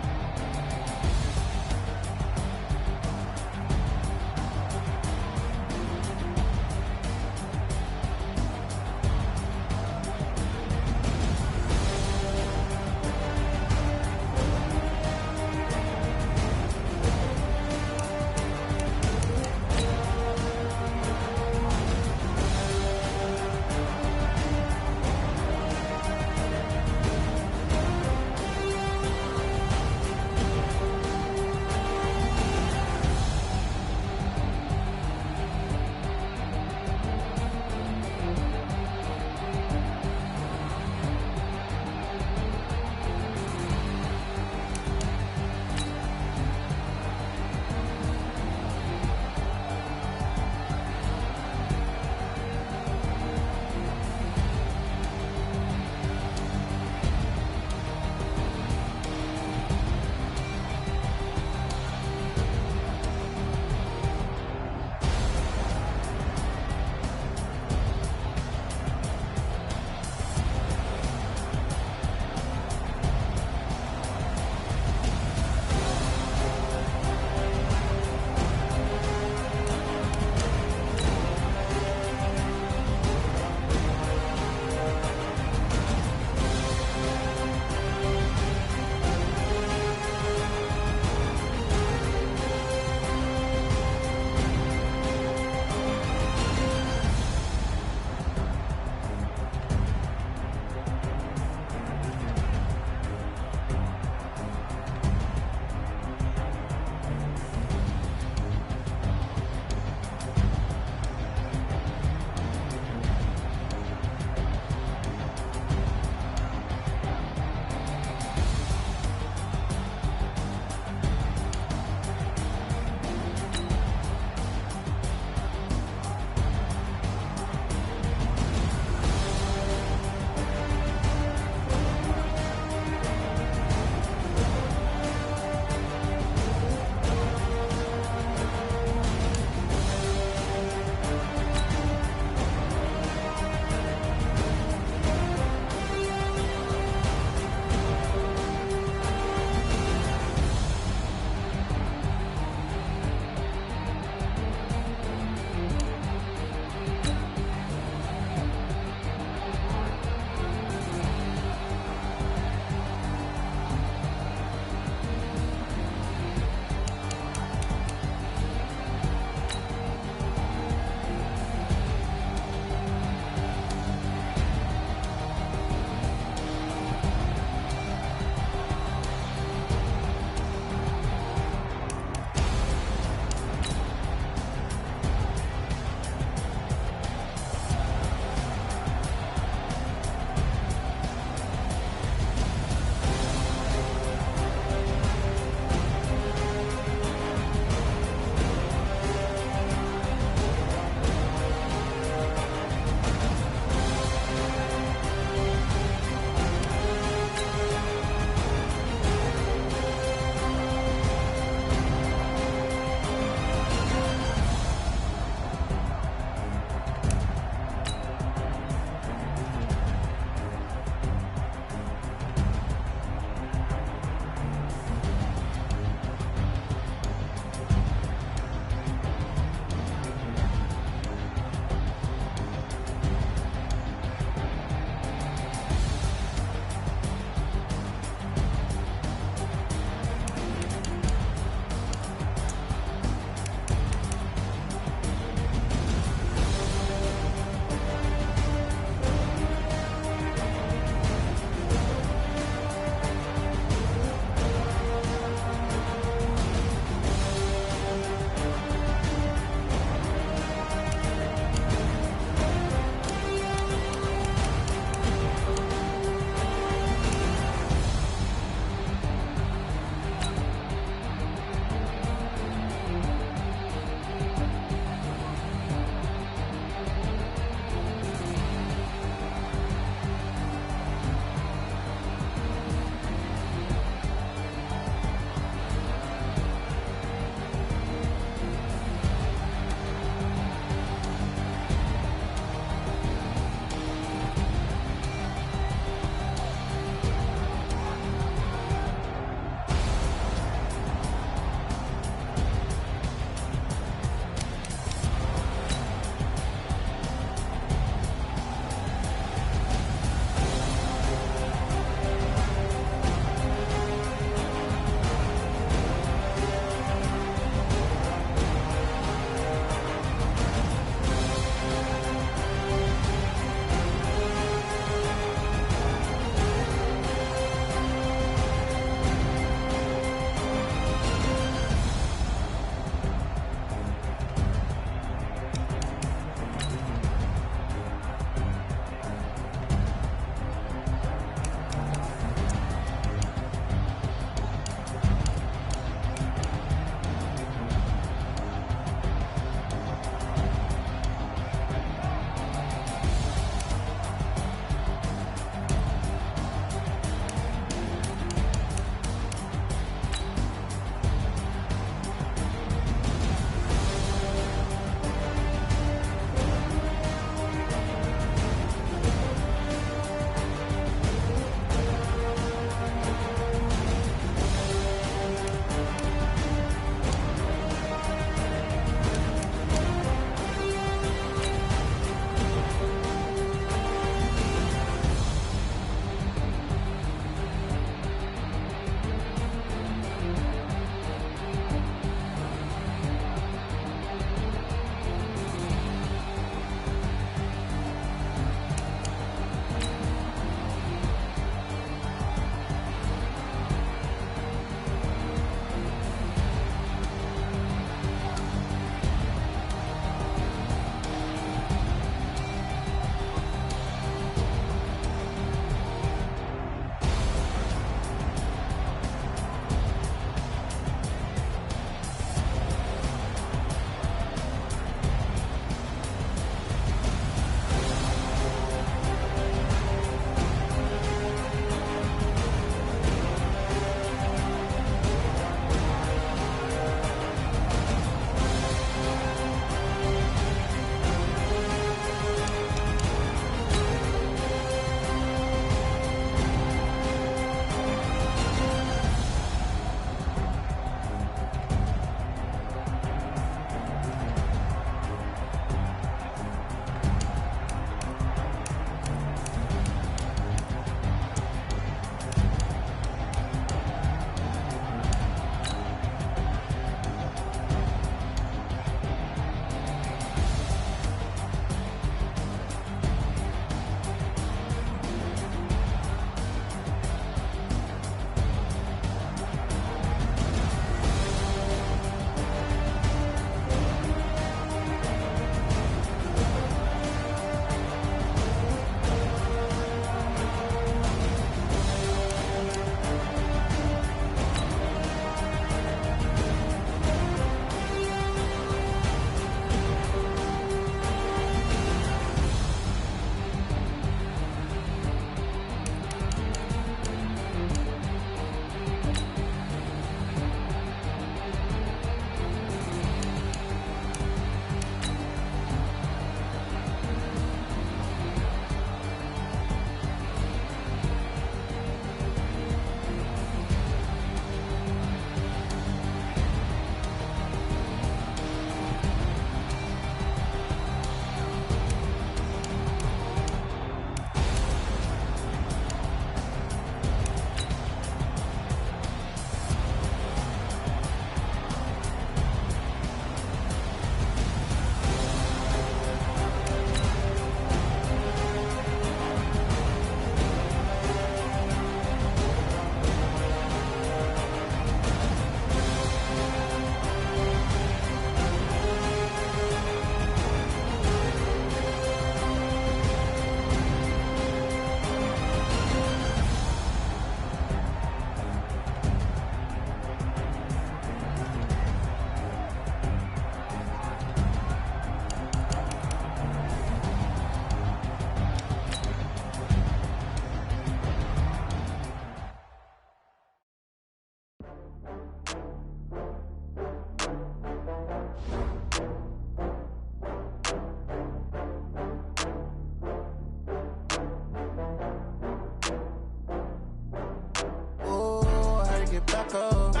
back up. I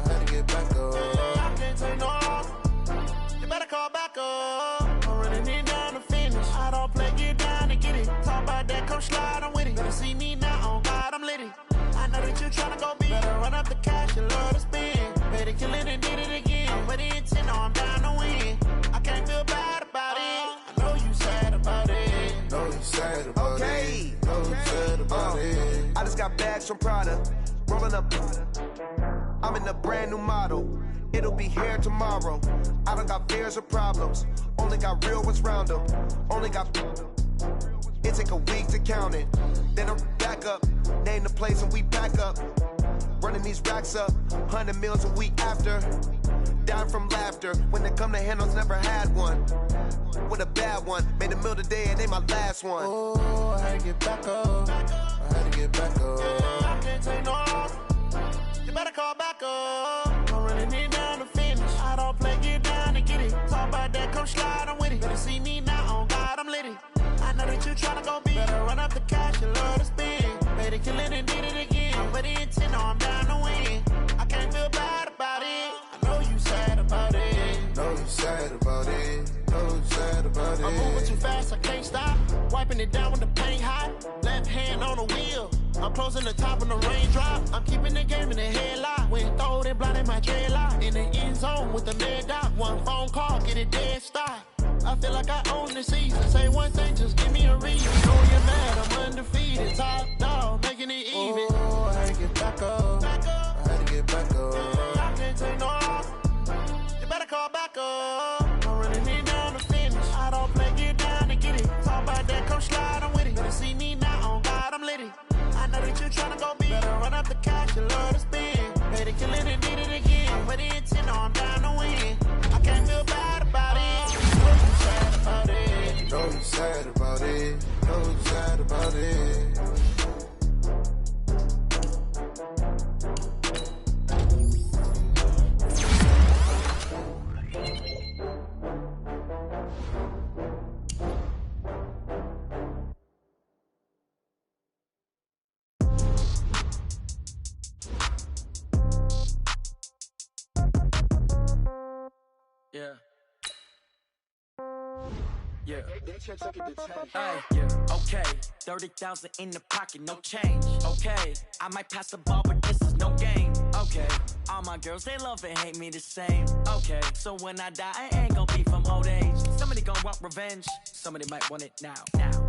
had to get back up. I can't take no loss. You better call back up. I'm running it down to finish. I don't play, get down to get it. Talk about that, come slide, I'm with it. Better see me now, on God, I'm litty. I know that you tryna go big. Better run up the cash, you love to spend. Better kill it and did it again. With the intent, no, I'm down to win. I can't feel bad about it. I know you sad about it. Know you sad about it. Know you sad about it. I just got bags from Prada. Rolling up. I'm in a brand new model. It'll be here tomorrow. I don't got fears or problems. Only got real ones round them. Only got. It take a week to count it. Then I'm back up. Name the place and we pack up. Running these racks up. 100 meals a week after. Down from laughter. When they come to handles, never had one. With a bad one. Made a meal today and ain't my last one. Oh, I had to get back up. I had to get back up. I can't take no loss. You better call back up. I'm running it down to finish. I don't play, get down to get it. Talk about that, come slide, I'm with it. Better see me now, on God, I'm litty. I know that you tryna go big. Better run up the cash, you love to spend. Better kill it and did it again. With the intent, no, I'm down to win. I can't feel bad about it. I know you sad about it. Know you sad about it. Know you sad about it. I'm moving too fast, I can't stop. Wiping it down with the paint hot. Left hand on the wheel. I'm closing the top when the raindrop. I'm keeping the game in the headlock. When throwed and blinded my dreadlock. In the end zone with the mad dot. One phone call, get it dead stop. I feel like I own the season. Say one thing, just give me a reason. Know you're mad, I'm undefeated. Top dog, making it even. Oh, I had to get back up. I had to get back up. I can't take no loss. You better call back up. I'm running it down to finish. I don't play, get down to get it. Talk about that, come slide, I'm with it. Better see me now, on God, I'm litty. I know that you tryna go big. Better run up the cash, you love to spend. Better kill it and did it again. With the intent, no, I'm down to win. I can't feel bad about it. Know you sad about it. Know you sad about it. Know you sad about it. Yeah. Yeah. Hey, yeah. Okay. 30,000 in the pocket, no change. Okay. I might pass the ball, but this is no game. Okay. All my girls, they love and hate me the same. Okay. So when I die, I ain't gonna be from old age. Somebody gonna want revenge. Somebody might want it now.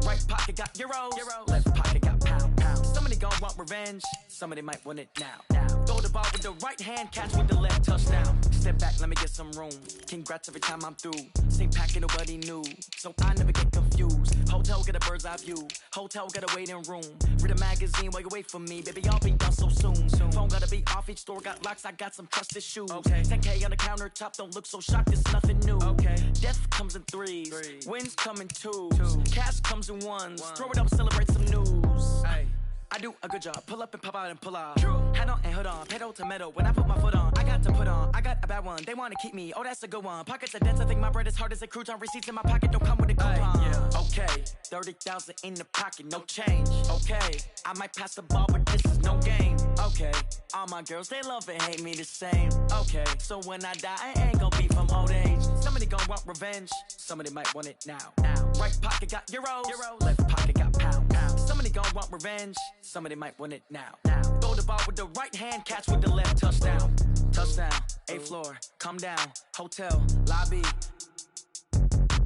Right pocket got euros. Left pocket got pound. Somebody gonna want revenge. Somebody might want it now. Throw the ball with the right hand, catch with the left, touchdown. Step back, let me get some room. Congrats every time I'm through. Same packet, nobody knew, so I never get confused. Hotel, get a bird's eye view. Hotel, get a waiting room. Read a magazine while you wait for me. Baby, I'll be done so soon. Phone gotta be off, each store got locks. I got some trusted shoes. Okay. 10K on the countertop, don't look so shocked, it's nothing new. Okay. Death comes in threes. Wins come in twos. Cash comes in ones. Throw it up, celebrate some news. Hey. I do a good job, pull up and pop out and pull out. Head on and hood on, pedal to metal. When I put my foot on, I got to put on. I got a bad one, they wanna keep me, oh that's a good one. Pockets are dense, I think my bread is hard as a crouton. Receipts in my pocket don't come with a coupon. Yeah. Okay, 30,000 in the pocket, no change. Okay, I might pass the ball, but this is no game. Okay, all my girls, they love and hate me the same. Okay, so when I die, I ain't gonna be from old age. Somebody gon' want revenge, somebody might want it now. Right pocket got euros. Left pocket got pound. Somebody gon' want revenge, somebody might want it now. Throw the ball with the right hand, catch with the left, touchdown. Touchdown, 8th floor, come down, hotel, lobby.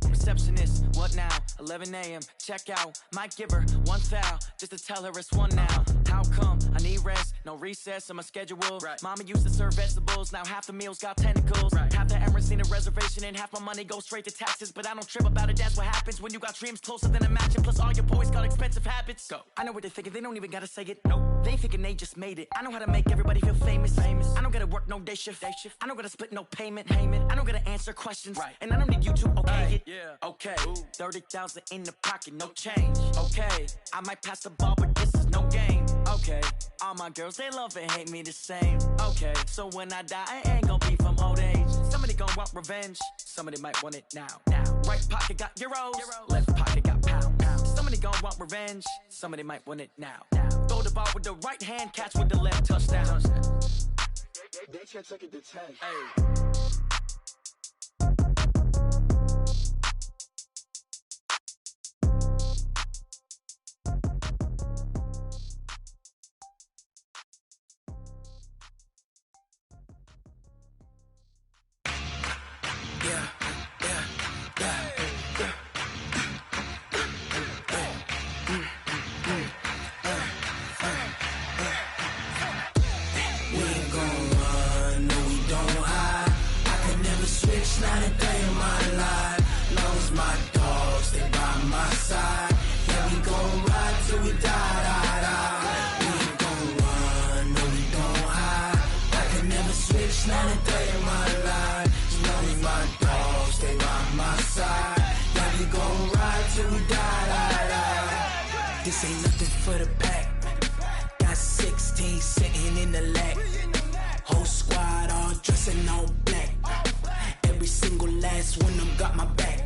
Receptionist, what now? 11 a.m., check out. Might give her one foul, just to tell her it's one now. How come? I need rest, no recess in my schedule. Right. Mama used to serve vegetables, now half the meals got tentacles. Right. Half the errands need a reservation and half my money goes straight to taxes. But I don't trip about it, that's what happens when you got dreams closer than a match. And plus all your boys got expensive habits. Go. I know what they're thinking, they don't even gotta say it. Nope. They ain't thinking they just made it. I know how to make everybody feel famous. I don't gotta work no day shift. I don't gotta split no payment. I don't gotta answer questions. Right. And I don't need you to okay it. Yeah. Okay. 30,000 in the pocket, no change. Okay. I might pass the ball, but this is no game. Okay. All my girls, they love and hate me the same. Okay. So when I die, I ain't gonna be from old age. Somebody gon' want revenge. Somebody might want it now. Right pocket got euros. Left pocket got pound. Somebody gon' want revenge. Somebody might want it now. Throw the ball with the right hand, catch with the left, touchdown. They check it to 10. Hey. This ain't nothing for the pack. Got 16 sitting in the lap. Whole squad all dressing all black. Every single last one of them got my back.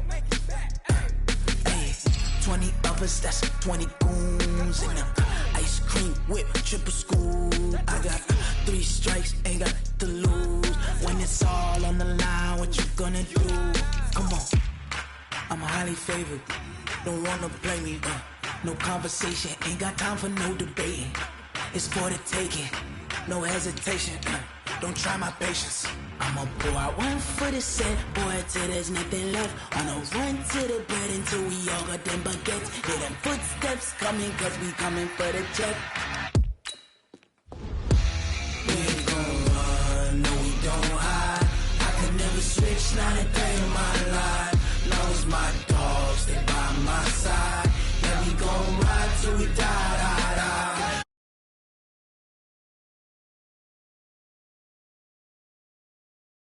Hey, 20 of us, that's 20 goons in them. Ice cream whip, triple school. I got 3 strikes, ain't got to lose. When it's all on the line, what you gonna do? Come on, I'm highly favored. Don't wanna play me, no conversation, ain't got time for no debating. It's for the taking, no hesitation. Don't try my patience. I'ma pour out one for the set, boy, till there's nothing left. On a run to the bread until we all got them baguettes. Hear them footsteps coming, cause we coming for the check.